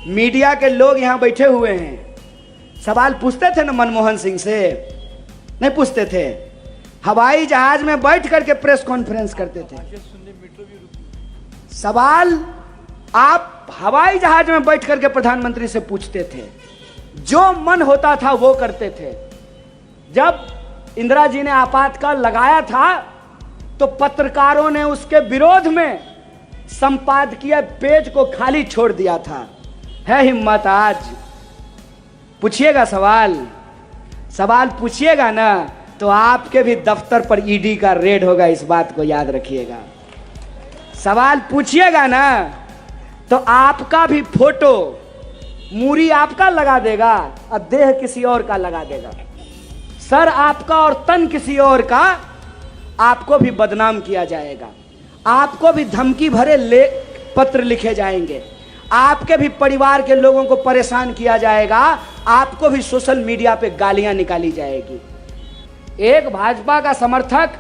Media के लोग यहां बैठे हुए हैं, सवाल पूछते थे ना मनमोहन सिंह से? नहीं पूछते थे। हवाई जहाज में बैठ करके प्रेस कॉन्फ्रेंस करते थे। सवाल आप हवाई जहाज में बैठ करके प्रधानमंत्री से पूछते थे, जो मन होता था वो करते थे। जब इंदिरा जी ने आपातकाल लगाया था तो पत्रकारों ने उसके विरोध में संपादकीय पेज को खाली छोड़ दिया था। है हिम्मत आज? पूछिएगा सवाल पूछिएगा ना तो आपके भी दफ्तर पर ईडी का रेड होगा, इस बात को याद रखिएगा। सवाल पूछिएगा ना तो आपका भी फोटो मूरी आपका लगा देगा और देह किसी और का लगा देगा, सर आपका और तन किसी और का। आपको भी बदनाम किया जाएगा, आपको भी धमकी भरे पत्र लिखे जाएंगे, आपके भी परिवार के लोगों को परेशान किया जाएगा, आपको भी सोशल मीडिया पे गालियां निकाली जाएगी। एक भाजपा का समर्थक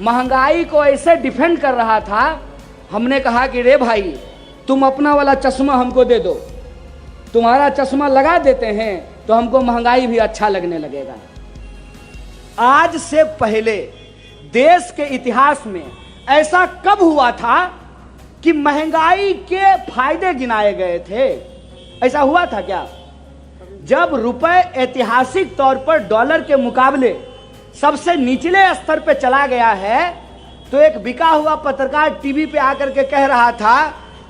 महंगाई को ऐसे डिफेंड कर रहा था, हमने कहा कि रे भाई तुम अपना वाला चश्मा हमको दे दो, तुम्हारा चश्मा लगा देते हैं तो हमको महंगाई भी अच्छा लगने लगेगा। आज से पहले देश के इतिहास में ऐसा कब हुआ था कि महंगाई के फायदे गिनाए गए थे? ऐसा हुआ था क्या? जब रुपए ऐतिहासिक तौर पर डॉलर के मुकाबले सबसे निचले स्तर पर चला गया है तो एक बिका हुआ पत्रकार टीवी पे आकर के कह रहा था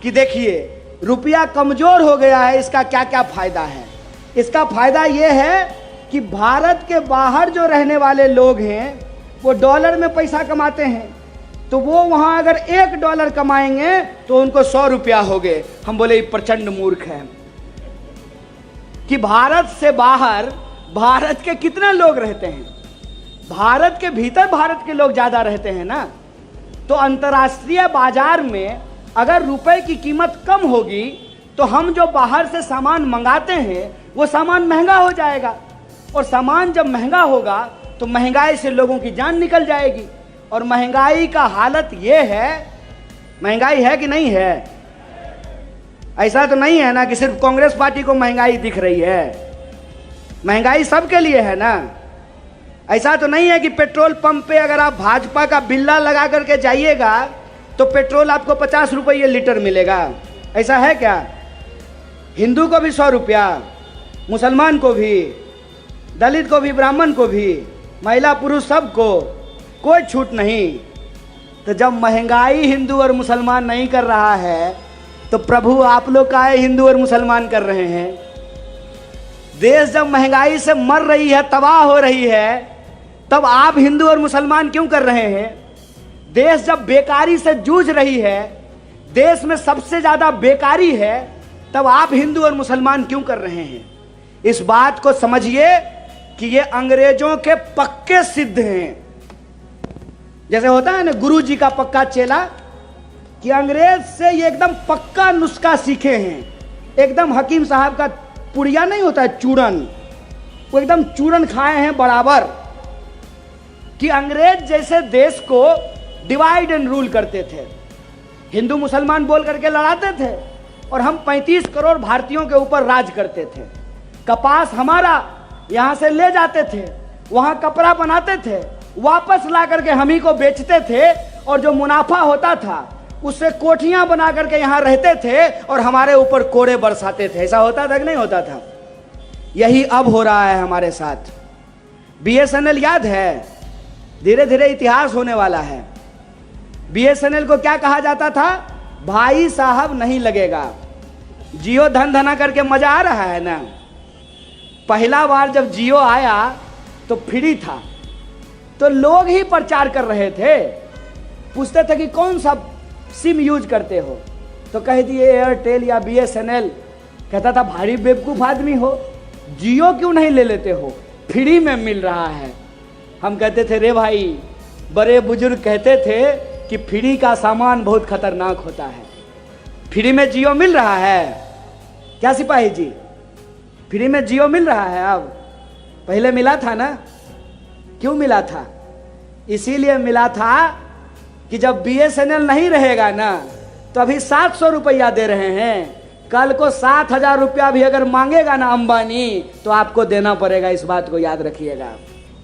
कि देखिए रुपया कमजोर हो गया है, इसका क्या क्या फायदा है। इसका फायदा यह है कि भारत के बाहर जो रहने वाले लोग हैं वो डॉलर में पैसा कमाते हैं, तो वो वहां अगर $1 कमाएंगे तो उनको 100 रुपया हो गए। हम बोले ये प्रचंड मूर्ख है कि भारत से बाहर भारत के कितने लोग रहते हैं, भारत के भीतर भारत के लोग ज्यादा रहते हैं ना। तो अंतर्राष्ट्रीय बाजार में अगर रुपए की कीमत कम होगी तो हम जो बाहर से सामान मंगाते हैं वो सामान महंगा हो जाएगा, और सामान जब महंगा होगा तो महंगाई से लोगों की जान निकल जाएगी। और महंगाई का हालत ये है, महंगाई है कि नहीं है? ऐसा तो नहीं है ना कि सिर्फ कांग्रेस पार्टी को महंगाई दिख रही है, महंगाई सबके लिए है ना। ऐसा तो नहीं है कि पेट्रोल पंप पे अगर आप भाजपा का बिल्ला लगा करके जाइएगा तो पेट्रोल आपको 50 रुपये लीटर मिलेगा, ऐसा है क्या? हिंदू को भी 100 रुपया, मुसलमान को भी, दलित को भी, ब्राह्मण को भी, महिला पुरुष सबको, कोई छूट नहीं। तो जब महंगाई हिंदू और मुसलमान नहीं कर रहा है तो प्रभु आप लोग का हिंदू और मुसलमान कर रहे हैं। देश जब महंगाई से मर रही है, तबाह हो रही है, तब आप हिंदू और मुसलमान क्यों कर रहे हैं? देश जब बेकारी से जूझ रही है, देश में सबसे ज्यादा बेकारी है, तब आप हिंदू और मुसलमान क्यों कर रहे हैं? इस बात को समझिए कि ये अंग्रेजों के पक्के सिद्ध हैं। जैसे होता है ना गुरु जी का पक्का चेला, कि अंग्रेज से ये एकदम पक्का नुस्खा सीखे हैं। एकदम हकीम साहब का पुड़िया नहीं होता है, चूरन, वो एकदम चूरन खाए हैं बराबर। कि अंग्रेज जैसे देश को डिवाइड एंड रूल करते थे, हिंदू मुसलमान बोल करके लड़ाते थे, और हम 35 करोड़ भारतीयों के ऊपर राज करते थे। कपास हमारा, यहां से ले जाते थे, वहां कपड़ा बनाते थे, वापस ला करके हम ही को बेचते थे, और जो मुनाफा होता था उससे कोठियां बना करके यहां रहते थे और हमारे ऊपर कोड़े बरसाते थे। ऐसा होता था कि नहीं होता था? यही अब हो रहा है हमारे साथ। बीएसएनएल याद है? धीरे धीरे इतिहास होने वाला है। बीएसएनएल को क्या कहा जाता था? भाई साहब नहीं लगेगा। जियो धन धना करके मजा आ रहा है ना। पहला बार जब जियो आया तो फ्री था, तो लोग ही प्रचार कर रहे थे, पूछते थे कि कौन सा सिम यूज करते हो, तो कह दिए एयरटेल या बीएसएनएल। कहता था भारी बेवकूफ आदमी हो, जियो क्यों नहीं ले लेते हो, फ्री में मिल रहा है। हम कहते थे रे भाई, बड़े बुजुर्ग कहते थे कि फ्री का सामान बहुत खतरनाक होता है। फ्री में जियो मिल रहा है क्या सिपाही जी? फ्री में जियो मिल रहा है अब, पहले मिला था ना? क्यों मिला था? इसीलिए मिला था कि जब बीएसएनएल नहीं रहेगा ना तो अभी 700 रुपया दे रहे हैं, कल को 7,000 रुपया भी अगर मांगेगा ना अंबानी तो आपको देना पड़ेगा, इस बात को याद रखिएगा।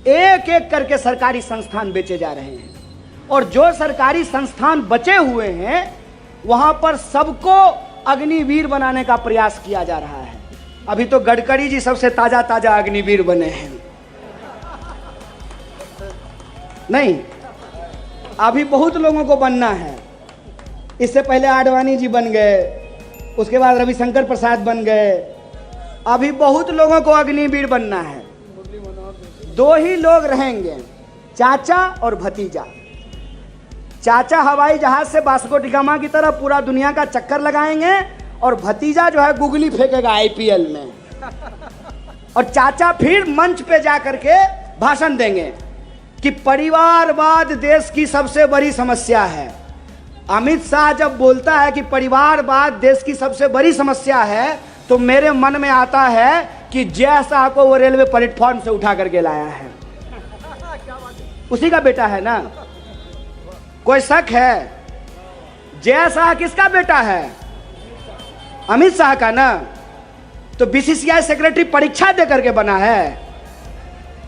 एक एक करके सरकारी संस्थान बेचे जा रहे हैं और जो सरकारी संस्थान बचे हुए हैं वहां पर सबको अग्निवीर बनाने का प्रयास किया जा रहा है। अभी तो गडकरी जी सबसे ताजा ताजा अग्निवीर बने हैं। नहीं, अभी बहुत लोगों को बनना है। इससे पहले आडवाणी जी बन गए, उसके बाद रविशंकर प्रसाद बन गए, अभी बहुत लोगों को अग्निवीर बनना है। दो ही लोग रहेंगे, चाचा और भतीजा। चाचा हवाई जहाज से वास्को डी गामा की तरह पूरा दुनिया का चक्कर लगाएंगे और भतीजा जो है गुगली फेंकेगा आईपीएल में। और चाचा फिर मंच पे जा करके भाषण देंगे कि परिवारवाद देश की सबसे बड़ी समस्या है। अमित शाह जब बोलता है कि परिवारवाद देश की सबसे बड़ी समस्या है तो मेरे मन में आता है कि जय शाह को वो रेलवे प्लेटफॉर्म से उठा करके लाया है, उसी का बेटा है ना। कोई शक है? जय शाह किसका बेटा है? अमित शाह का ना। तो बीसीसीआई सेक्रेटरी परीक्षा दे करके बना है?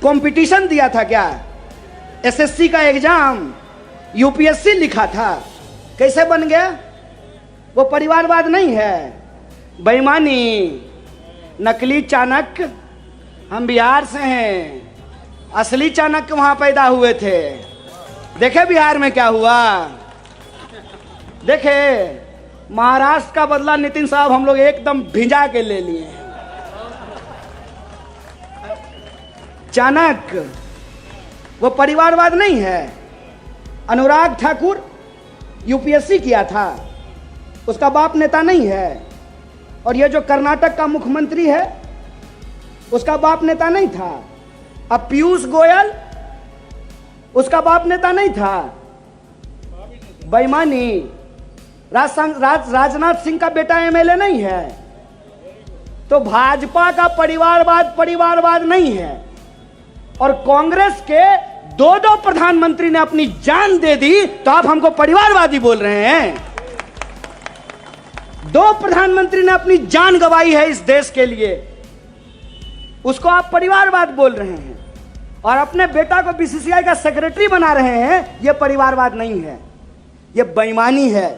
कंपटीशन दिया था क्या? एसएससी का एग्जाम, यूपीएससी लिखा था? कैसे बन गया? वो परिवारवाद नहीं है, बेईमानी, नकली चाणक्य। हम बिहार से हैं, असली चाणक्य वहां पैदा हुए थे। देखे बिहार में क्या हुआ? देखे महाराष्ट्र का बदला नितिन साहब हम लोग एकदम भिजा के ले लिए हैं। चाणक्य वो परिवारवाद नहीं है। अनुराग ठाकुर यूपीएससी किया था, उसका बाप नेता नहीं है। और ये जो कर्नाटक का मुख्यमंत्री है उसका बाप नेता नहीं था। अब पीयूष गोयल, उसका बाप नेता नहीं था। बेईमानी। राजनाथ सिंह का बेटा एमएलए नहीं है। तो भाजपा का परिवारवाद नहीं है। और कांग्रेस के दो प्रधानमंत्री ने अपनी जान दे दी तो आप हमको परिवारवादी बोल रहे हैं? दो प्रधानमंत्री ने अपनी जान गंवाई है इस देश के लिए, उसको आप परिवारवाद बोल रहे हैं। और अपने बेटा को बीसीसीआई का सेक्रेटरी बना रहे हैं। यह परिवारवाद नहीं है, यह बेईमानी है।